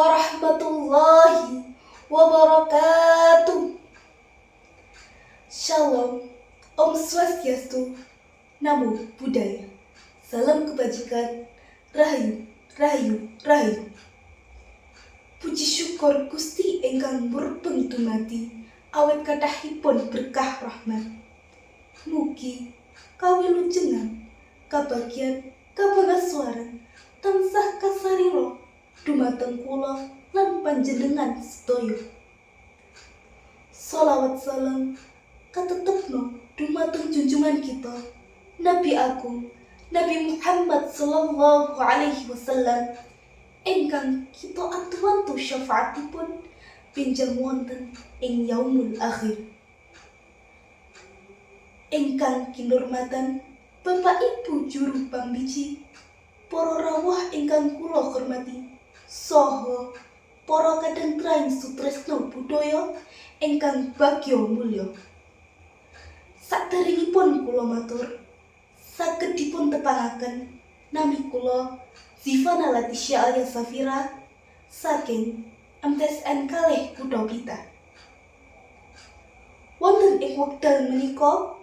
warahmatullahi wabarakatuh. Shalom, Om Swastiastu, Namo Buddhaya, salam kebajikan, Rahayu, Rahayu, Rahayu. Puji syukur Gusti ingkang murpeng dumati, awet kathahipun berkah rahmat. Mugi kawilujengan, kabagyan, kabangaswaran, tansah kasariro dumateng kula lan panjenengan sedaya. Sholawat salam katetepno dumateng junjungan kita Nabi Agung Nabi Muhammad sallallahu alaihi wasallam ingkang kita atu-atu syafaatipun pinjang wonten ing yaumul akhir. Ingkang kinurmatan Bapak Ibu juru pambiji, para rawuh ingkang kula hormati, saha para kadang-traing sutresna budaya ingkang bagya mulya. Saderengipun kula matur, saged dipun tepangaken nami kula Zivana Latisya Alia Safira saking MTSN kalih Kutha Blitar. Wonten ing wekdal menika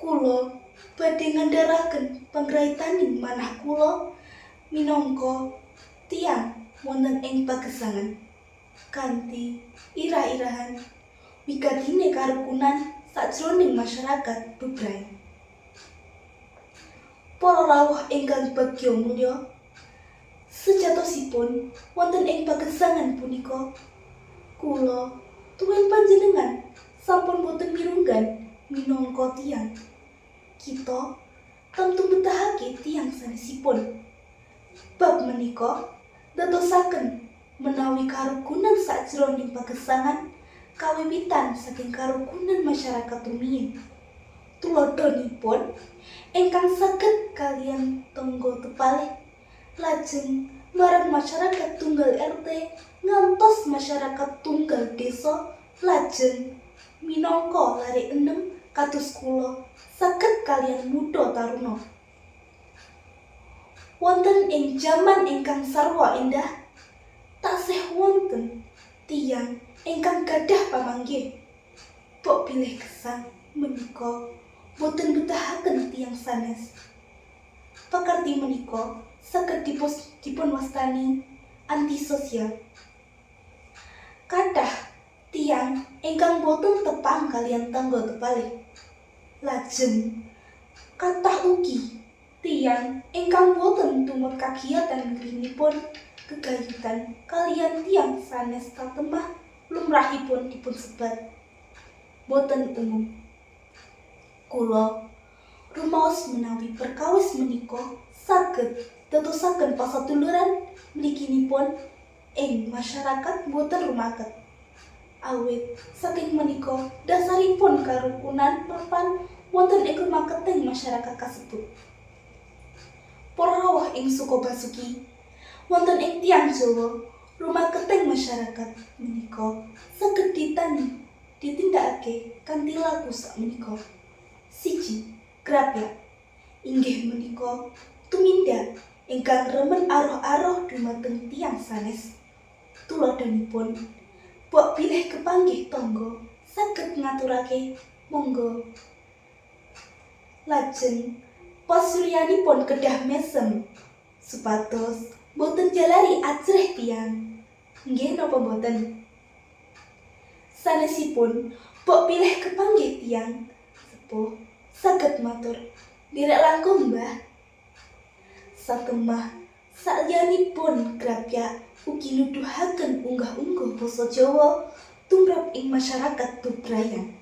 kula badhe ngandharaken panggraitaning manah kula minangka tiyang wonten ing pagesangan kanthi irah-irahan wigatine karukunan sajroning masyarakat bebrayan. Para rawuh ingkang bagya mulya, sejatosipun wonten ing pagesangan punika kula tuwin panjenengan sampun boten mirunggan minangka tiyang. Kita tentu betahake tiyang sanesipun. Bab menika dadosaken menawi karukunan sajroning pagesangan kawiwitan saking karukunan masyarakat rumiyin. Tuladhanipun ingkang saged kaliyan tangga tepalih lajeng marang masyarakat tunggal RT ngantos masyarakat tunggal desa lajeng minangka lare enem kados kula saged kaliyan muda taruna. Wonten ing jaman ingkang sarwa endah taksih wonten tiyang ingkang gadah pamanggih. Pok bilih gesang menika boten betahaken tiyang sanes. Pakarti menika saged dipun wastani antisosial. Kathah tiyang ingkang boten tepang kaliyan tangga tepalih. Lajeng kathah ugi tiyang ingkang boten tumut kagiyatan ngrinipun gegayutan kaliyan tiyang sanes tatemah lumrahipun dipun sebat boten umum. Kula rumaos menawi perkawis menika saged dadosaken pasaduluran mliginipun ing masyarakat boten rumaket. Awit saking menika dasaripun karukunan mapan wonten ing rumaketing masyarakat kasebut. Para rawuh ing suku Basuki wonten ing tiyang Jawa rumaketing masyarakat menika saged ditindakake kanthi laku sakmenika. 1. Grapyak inggih menika tumindak ingkang remen aroh-aroh dumateng tiyang sanes. Tuladhanipun bok bilih kepanggih tangga saged ngaturake monggo. Lajeng pasuryanipun kedah mesem supados boten jalari ajreh tiyang. Nggih napa boten? Sanesipun bok bilih kepanggih tiyang sepuh saged matur, "Nderek langkung, Mbah." Satemah salyanipun grapyak ugi nuduhaken unggah-ungguh basa Jawa tumrap ing masyarakat bebrayan.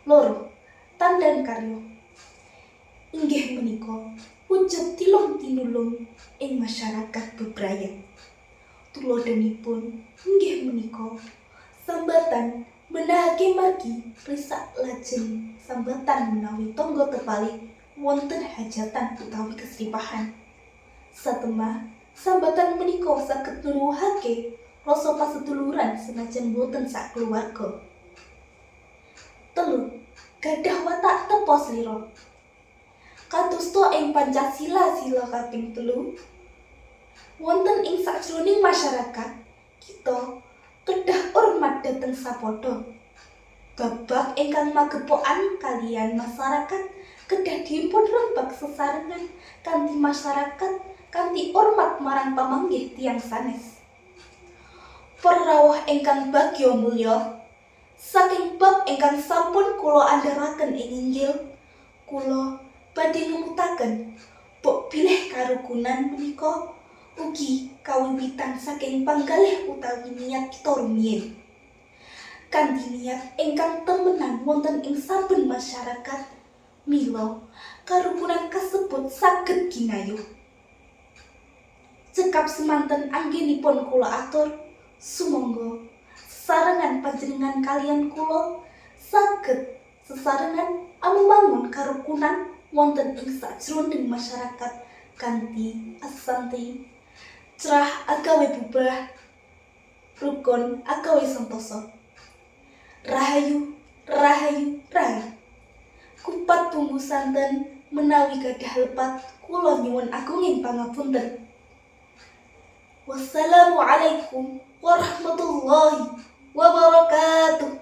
2. Tandan karya inggih menika wujud tilung tinulung ing masyarakat bebrayan. Tuladhanipun inggih menika sambatan menahake margi risak lajeng sambatan menawi tangga tepalih wonten hajatan utawi kesripahan. Satemah sambatan menika saged nuwuhake rasa paseduluran senajan boten sak keluarga. 3. Gadah watak tepa slira. Katusta ing Pancasila sila kaping 3 wonten ing sakjroning masyarakat kita kedah hormat dhateng sapada. Babak ingkang magepokan kaliyan masyarakat kedah dipun rembag sesarengan kanthi masyarakat kanthi hormat marang pamanggih tiyang sanes. Para rawuh ingkang bagya mulya, saking bab ingkang sampun kula andharaken ing Injil, kula badhe ngemutaken bab bilih karukunan menika ugi kawiwitan saking panggalih utawi niat kita rumiyin. Kanthi niat ingkang temenan wonten ing saben masyarakat, mila karukunan kasebut saged ginayuh. Cekap semanten anggenipun kula atur, sumangga sesarengan panjenengan kaliyan kula saged sesarengan ambangun karukunan wonten ing sakjroning masyarakat kanthi asanti, cerah agawe bubrah, rukun agawe santosa. Rahayu, rahayu, rahayu. Kupat bumbu santen menawi gadah lepat kula nyuwun agunging pangapunten. Wassalamualaikum warahmatullahi wabarakatuh.